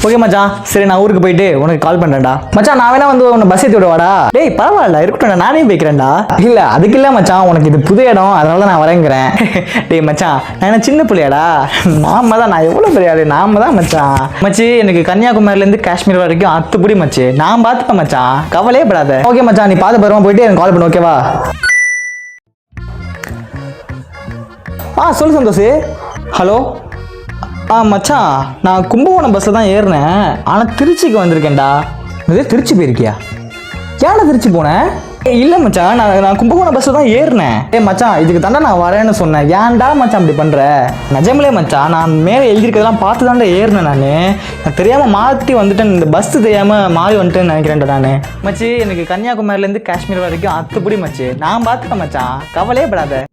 Okay மச்சான், சரி நான் ஊருக்கு போயிட்டு உனக்கு கால் பண்றேன்டா. மச்சான் நான் வேணா வந்து உன்னை பஸ் ஏற்றி விடுவாடா. டேய் பரவாயில்ல இருக்கட்டும், நானே போய்க்கிறேன்டா. இல்ல அதுக்கு இல்ல மச்சான், உனக்கு இது புது இடம் அதனால நான் வரேங்கிறேன். டேய் மச்சான் நான் என்ன சின்ன பிள்ளையாடா, நான் எவ்வளவு பெரிய ஆளு, நாம தான் மச்சான். மச்சி எனக்கு கன்னியாகுமரியில இருந்து காஷ்மீர் வரைக்கும் அத்துப்படி மச்சி, நான் பார்த்துப்பேன் மச்சான், கவலையே படாத. ஓகே மச்சான், நீ பார்த்து பருவம் போயிட்டு எனக்கு கால் பண்ணு, ஓகேவா? சொல்லு சந்தோஷ். ஹலோ மச்சான், நான் கும்பகோணம் பஸ்ஸில் தான் ஏறினேன், ஆனால் திருச்சிக்கு வந்திருக்கேன்டா. இது திருச்சி போயிருக்கியா? ஏன்டா திருச்சி போனேன்? இல்லை மச்சான், நான் கும்பகோணம் பஸ்ஸில் தான் ஏறினேன். மச்சான் இதுக்கு தாண்டா நான் வரேன்னு சொன்னேன், ஏன்டா மச்சான் அப்படி பண்ணுற? நிஜமிலே மச்சான், நான் மேலே எழுதியிருக்கிறதெல்லாம் பார்த்து தாண்டா ஏறினேன். நான் தெரியாமல் மாற்றி வந்துட்டேன், இந்த பஸ் தெரியாமல் மாறி வந்துட்டேன்னு நினைக்கிறேன்டா நான். மச்சி எனக்கு கன்னியாகுமரியிலேருந்து காஷ்மீர் வரைக்கும் அத்துப்படி மச்சி, நான் பார்த்துப்பேன் மச்சான், கவலையே படாத.